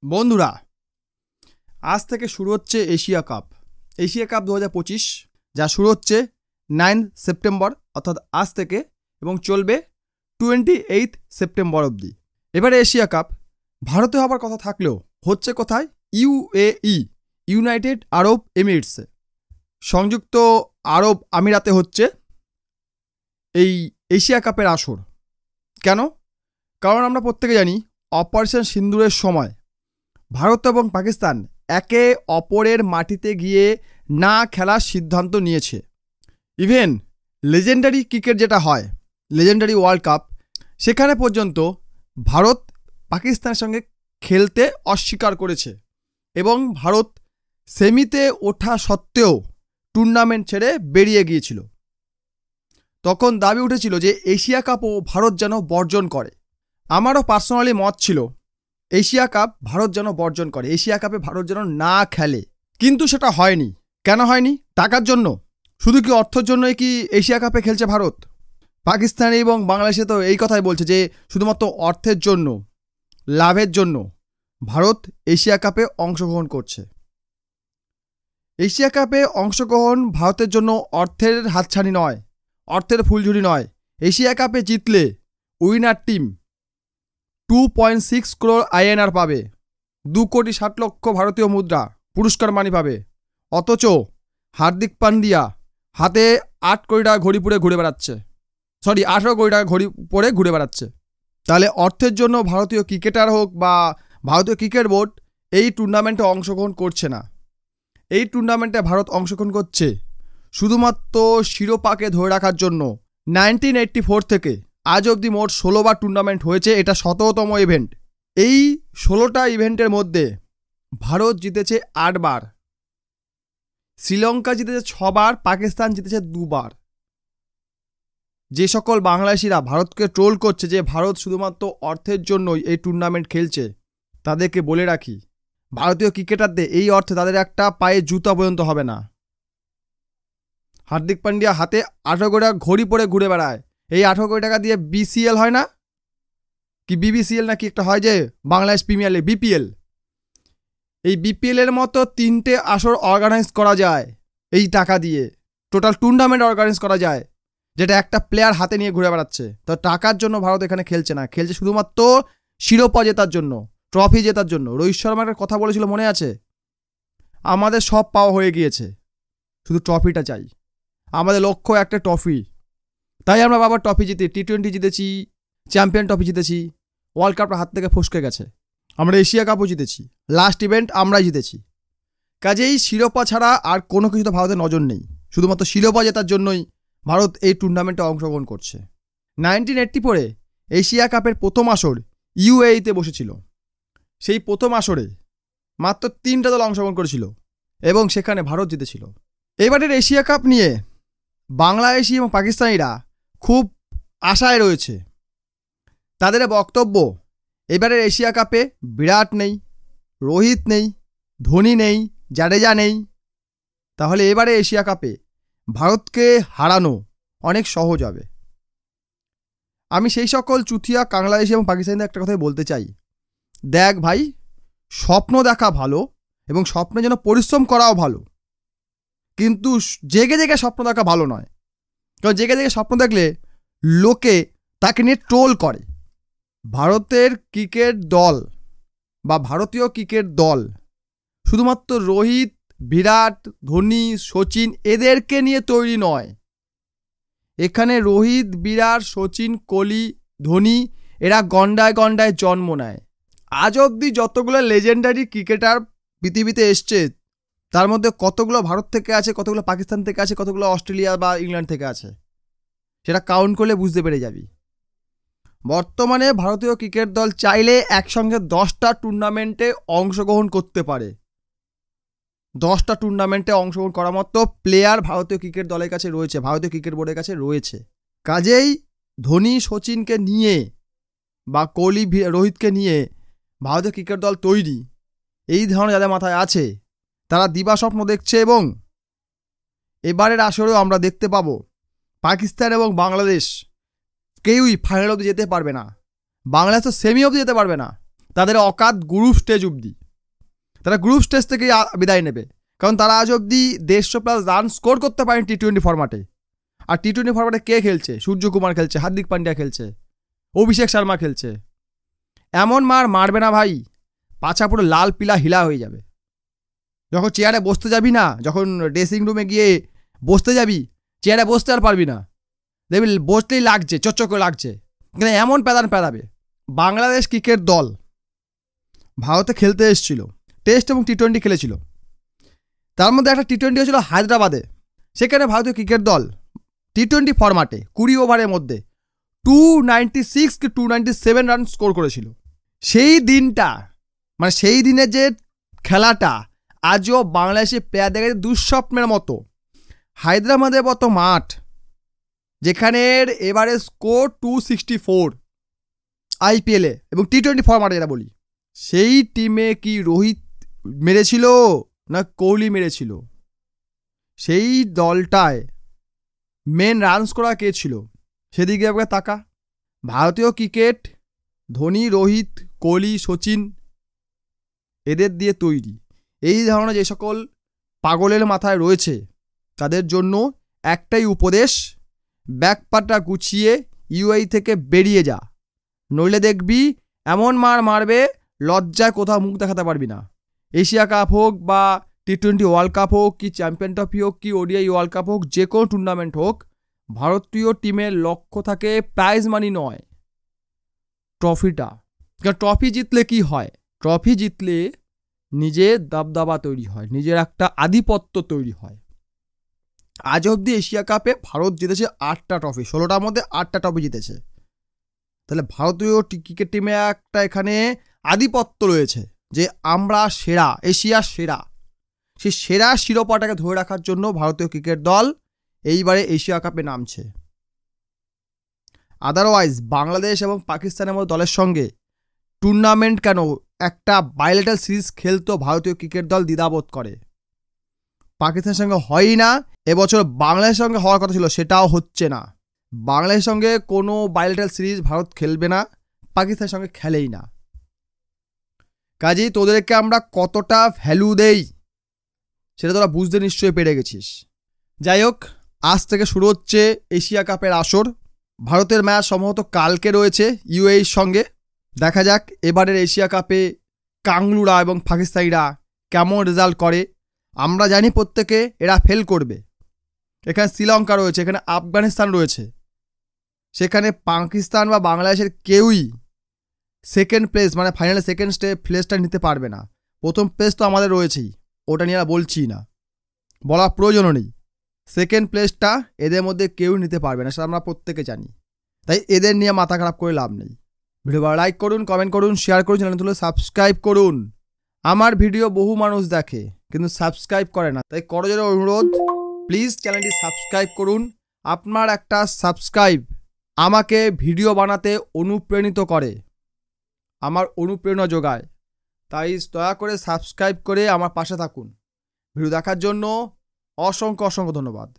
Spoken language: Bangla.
বন্ধুরা, আজ থেকে শুরু হচ্ছে এশিয়া কাপ 2025, যা শুরু হচ্ছে 9 সেপ্টেম্বর অর্থাৎ আজ থেকে এবং চলবে 28 সেপ্টেম্বর অবধি। এবারে এশিয়া কাপ ভারতে হবার কথা থাকলেও হচ্ছে কোথায়? ইউএই, ইউনাইটেড আরব এমিরেটসে, সংযুক্ত আরব আমিরাতে হচ্ছে এই এশিয়া কাপের আসর। কেন? কারণ আমরা প্রত্যেকে জানি অপারেশন সিন্দুরের সময় ভারত এবং পাকিস্তান একে অপরের মাটিতে গিয়ে না খেলার সিদ্ধান্ত নিয়েছে। ইভেন লেজেন্ডারি ক্রিকেট যেটা হয়, লেজেন্ডারি ওয়ার্ল্ড কাপ, সেখানে পর্যন্ত ভারত পাকিস্তানের সঙ্গে খেলতে অস্বীকার করেছে এবং ভারত সেমিতে ওঠা সত্ত্বেও টুর্নামেন্ট ছেড়ে বেরিয়ে গিয়েছিল। তখন দাবি উঠেছিল যে এশিয়া কাপও ভারত যেন বর্জন করে। আমারও পার্সোনালি মত ছিল এশিয়া কাপ ভারত যেন বর্জন করে, এশিয়া কাপে ভারত যেন না খেলে। কিন্তু সেটা হয়নি। কেন হয়নি? টাকার জন্য। শুধু কি অর্থের জন্যই কি এশিয়া কাপে খেলছে ভারত? পাকিস্তান এবং বাংলাদেশে তো এই কথাই বলছে যে শুধুমাত্র অর্থের জন্য, লাভের জন্য ভারত এশিয়া কাপে অংশগ্রহণ করছে। এশিয়া কাপে অংশগ্রহণ ভারতের জন্য অর্থের হাতছানি নয়, অর্থের ফুলঝুরি নয়। এশিয়া কাপে জিতলে উইনার টিম 2.6 crore INR পাবে, 2,60 লক্ষ ভারতীয় মুদ্রা পুরস্কার মানি পাবে। অথচ হার্দিক পান্ডিয়া হাতে 8 কোটি টাকা ঘড়ি পরে ঘুরে বেড়াচ্ছে, 18 কোটি টাকা ঘড়ি পরে ঘুরে বেড়াচ্ছে। তাহলে অর্থের জন্য ভারতীয় ক্রিকেটার হোক বা ভারতীয় ক্রিকেট বোর্ড এই টুর্নামেন্টে অংশগ্রহণ করছে না। এই টুর্নামেন্টে ভারত অংশগ্রহণ করছে শুধুমাত্র শিরোপাকে ধরে রাখার জন্য। 1984 থেকে আজ অবধি মোট 16 বার টুর্নামেন্ট হয়েছে, এটা 17তম ইভেন্ট। এই 16টা ইভেন্টের মধ্যে ভারত জিতেছে 8 বার, শ্রীলঙ্কা জিতেছে 6 বার, পাকিস্তান জিতেছে 2 বার। যে সকল বাংলাদেশিরা ভারতকে ট্রোল করছে যে ভারত শুধুমাত্র অর্থের জন্যই এই টুর্নামেন্ট খেলছে, তাদেরকে বলে রাখি ভারতীয় ক্রিকেটারদের এই অর্থে তাদের একটা পায়ে জুতা পর্যন্ত হবে না। হার্দিক পান্ডিয়া হাতে 18 কোটি টাকা ঘড়ি পরে ঘুরে বেড়ায়। এই 18 কোটি টাকা দিয়ে BCL হয় না কি, BBCL নাকি একটা হয় যে বাংলাদেশ প্রিমিয়ার লিগ, BPL। এই BPL এর মতো 3টে আসর অর্গানাইজ করা যায় এই টাকা দিয়ে, টোটাল টুর্নামেন্ট অর্গানাইজ করা যায়, যেটা একটা প্লেয়ার হাতে নিয়ে ঘুরে বেড়াচ্ছে। তো টাকার জন্য ভারত এখানে খেলছে না, খেলছে শুধুমাত্র শিরোপা জেতার জন্য, ট্রফি জেতার জন্য। রোহিত শর্মা একটা কথা বলেছিল, মনে আছে? আমাদের সব পাওয়া হয়ে গিয়েছে, শুধু ট্রফিটা চাই। আমাদের লক্ষ্য একটা ট্রফি। তাই আমরা বাবার ট্রফি জিতে T20 জিতেছি, চ্যাম্পিয়ন ট্রফি জিতেছি, ওয়ার্ল্ড কাপটা হাত থেকে ফসকে গেছে। আমরা এশিয়া কাপও জিতেছি, লাস্ট ইভেন্ট আমরাই জিতেছি। কাজেই শিরোপা ছাড়া আর কোনো কিছুতে ভারতের নজর নেই, শুধুমাত্র শিরোপা জেতার জন্যই ভারত এই টুর্নামেন্টে অংশগ্রহণ করছে। 1984-এ এশিয়া কাপের প্রথম আসর UAE-তে বসেছিল। সেই প্রথম আসরে মাত্র 3টা দল অংশগ্রহণ করেছিল এবং সেখানে ভারত জিতেছিল। এবারের এশিয়া কাপ নিয়ে বাংলাদেশি এবং পাকিস্তানিরা খুব আশায় রয়েছে। তাদের বক্তব্য, এবারের এশিয়া কাপে বিরাট নেই, রোহিত নেই, ধোনি নেই, জাডেজা নেই, তাহলে এবারে এশিয়া কাপে ভারতকে হারানো অনেক সহজ হবে। আমি সেই সকল চুতিয়া বাংলাদেশি এবং পাকিস্তানিদের একটা কথাই বলতে চাই, দেখ ভাই, স্বপ্ন দেখা ভালো এবং স্বপ্নের জন্য পরিশ্রম করাও ভালো, কিন্তু জেগে জেগে স্বপ্ন দেখা ভালো নয়। কারণ জেগে জেগে স্বপ্ন দেখলে লোকে তাকে নিয়ে ট্রোল করে। ভারতের ক্রিকেট দল বা ভারতীয় ক্রিকেট দল শুধুমাত্র রোহিত, বিরাট, ধোনি, সচিন এদেরকে নিয়ে তৈরি নয়। এখানে রোহিত, বিরাট, সচিন, কোহলি, ধোনি এরা গন্ডায় গন্ডায় জন্ম নেয়। আজ অবধি যতগুলো লেজেন্ডারি ক্রিকেটার পৃথিবীতে এসছে তার মধ্যে কতগুলো ভারত থেকে আছে, কতগুলো পাকিস্তান থেকে আছে, কতগুলো অস্ট্রেলিয়া বা ইংল্যান্ড থেকে আছে, সেটা কাউন্ট করলে বুঝতে পেরে যাবি। বর্তমানে ভারতীয় ক্রিকেট দল চাইলে একসঙ্গে 10টা টুর্নামেন্টে অংশগ্রহণ করতে পারে। 10টা টুর্নামেন্টে অংশগ্রহণ করার মতো প্লেয়ার ভারতীয় ক্রিকেট দলের কাছে রয়েছে, ভারতীয় ক্রিকেট বোর্ডের কাছে রয়েছে। কাজেই ধোনি, সচিনকে নিয়ে বা কোহলি, রোহিতকে নিয়ে ভারতীয় ক্রিকেট দল তৈরি, এই ধরনের যাদের মাথায় আছে তারা দিবাস্বপ্ন দেখছে। এবং এবারের আসরেও আমরা দেখতে পাবো পাকিস্তান এবং বাংলাদেশ কেউই ফাইনাল অবধি যেতে পারবে না। বাংলাদেশ তো সেমি অবধি যেতে পারবে না। তাদের অকাত গ্রুপ স্টেজ অবধি, তারা গ্রুপ স্টেজ থেকেই বিদায় নেবে, কারণ তারা আজ অবধি 150+ রান স্কোর করতে পারেন T20 ফরম্যাটে। আর T20 ফরম্যাটে কে খেলছে? সূর্যকুমার খেলছে, হার্দিক পান্ডিয়া খেলছে, অভিষেক শর্মা খেলছে। এমন মার মারবে না ভাই, পাছা পুরো লাল পিলা হিলা হয়ে যাবে। যখন চেয়ারে বসতে যাবি না, যখন ড্রেসিং রুমে গিয়ে বসতে যাবি, চেয়ারে বসতে আর পারবি না, দেখবি বসতেই লাগছে, চচ্চর করে লাগছে, কিন্তু এমন প্যাদান প্যাদাবে। বাংলাদেশ ক্রিকেট দল ভারতে খেলতে এসেছিল, টেস্ট এবং T20 খেলেছিল। তার মধ্যে একটা T20 হয়েছিল হায়দ্রাবাদে। সেখানে ভারতীয় ক্রিকেট দল T20 ফরম্যাটে 20 ওভারের মধ্যে 296 কি 297 রান স্কোর করেছিল। সেই দিনটা, মানে সেই দিনের যে খেলাটা আজও বাংলাদেশি প্লেয়ারদের দুঃস্বপ্নের মতো। হায়দ্রাবাদের মতো মাঠ, যেখানের এবারে স্কোর 264 IPL-এ এবং T20 ফরম্যাটে যেটা বলি, সেই টিমে কি রোহিত মেরেছিল না কোহলি মেরেছিল? সেই দলটায় মেন রানস করা কে ছিল? সেদিকে একবার তাকা। ভারতীয় ক্রিকেট ধোনি, রোহিত, কোহলি, সচিন এদের দিয়ে তৈরি। এই ধরনের যে সকল পাগলের মাথায় রয়েছে তাদের জন্য একটাই উপদেশ, ব্যাকপাটা গুছিয়ে UAE থেকে বেরিয়ে যা, নইলে দেখবি এমন মার মারবে লজ্জায় কোথাও মুখ দেখাতে পারবি না। এশিয়া কাপ হোক বা T20 ওয়ার্ল্ড কাপ হোক কি চ্যাম্পিয়ন ট্রফি হোক কি ODI ওয়ার্ল্ড কাপ হোক, যে কোনো টুর্নামেন্ট হোক, ভারতীয় টিমের লক্ষ্য থাকে প্রাইজ মানি নয়, ট্রফিটা। কারণ ট্রফি জিতলে কি হয়? ট্রফি জিতলে নিজের দাবদাবা তৈরি হয়, নিজের একটা আধিপত্য তৈরি হয়। আজ অবধি এশিয়া কাপে ভারত জিতেছে 8টা ট্রফি, 16টার মধ্যে 8টা ট্রফি জিতেছে। তাহলে ভারতীয় ক্রিকেট টিমে একটা এখানে আধিপত্য রয়েছে যে আমরা সেরা, এশিয়ার সেরা। সেই সেরা শিরোপাটাকে ধরে রাখার জন্য ভারতীয় ক্রিকেট দল এইবারে এশিয়া কাপে নামছে। আদারওয়াইজ বাংলাদেশ এবং পাকিস্তানের মতো দলের সঙ্গে টুর্নামেন্ট কেন, একটা বাইলেটারাল সিরিজ খেলতো ভারতীয় ক্রিকেট দল দ্বিধাবোধ করে। পাকিস্তানের সঙ্গে হয়ই না, এবছর বাংলাদেশের সঙ্গে হওয়ার কথা ছিল, সেটাও হচ্ছে না। বাংলাদেশের সঙ্গে কোনো বাইলেটারাল সিরিজ ভারত খেলবে না, পাকিস্তানের সঙ্গে খেলেই না। কাজেই তোদেরকে আমরা কতটা ভ্যালু দেই সেটা তোরা বুঝতে নিশ্চয়ই পেরে গেছিস। যাই হোক, আজ থেকে শুরু হচ্ছে এশিয়া কাপের আসর। ভারতের ম্যাচ সম্ভবত কালকে রয়েছে UAEর সঙ্গে। দেখা যাক এবারের এশিয়া কাপে কাংলুরা এবং পাকিস্তানিরা কেমন রেজাল্ট করে। আমরা জানি প্রত্যেকে এরা ফেল করবে। এখানে শ্রীলঙ্কা রয়েছে, এখানে আফগানিস্তান রয়েছে, সেখানে পাকিস্তান বা বাংলাদেশের কেউই সেকেন্ড প্লেস মানে ফাইনালে সেকেন্ড প্লেসটা নিতে পারবে না। প্রথম প্লেস তো আমাদের রয়েছেই, ওটা নিয়ে বলছি না, বলার প্রয়োজনও নেই। সেকেন্ড প্লেসটা এদের মধ্যে কেউ নিতে পারবে না, সেটা আমরা প্রত্যেকে জানি। তাই এদের নিয়ে মাথা খারাপ করে লাভ নেই। ভিডিও ভালো লাইক করুন, কমেন্ট করুন, শেয়ার করুন, চ্যানেল তুলে সাবস্ক্রাইব করুন। আমার ভিডিও বহু মানুষ দেখে কিন্তু সাবস্ক্রাইব করে না, তাই করজোড়ে অনুরোধ, প্লিজ চ্যানেলটি সাবস্ক্রাইব করুন। আপনার একটা সাবস্ক্রাইব আমাকে ভিডিও বানাতে অনুপ্রাণিত করে, আমার অনুপ্রেরণা যোগায়। তাই দয়া করে সাবস্ক্রাইব করে আমার পাশে থাকুন। ভিডিও দেখার জন্য অসংখ্য অসংখ্য ধন্যবাদ।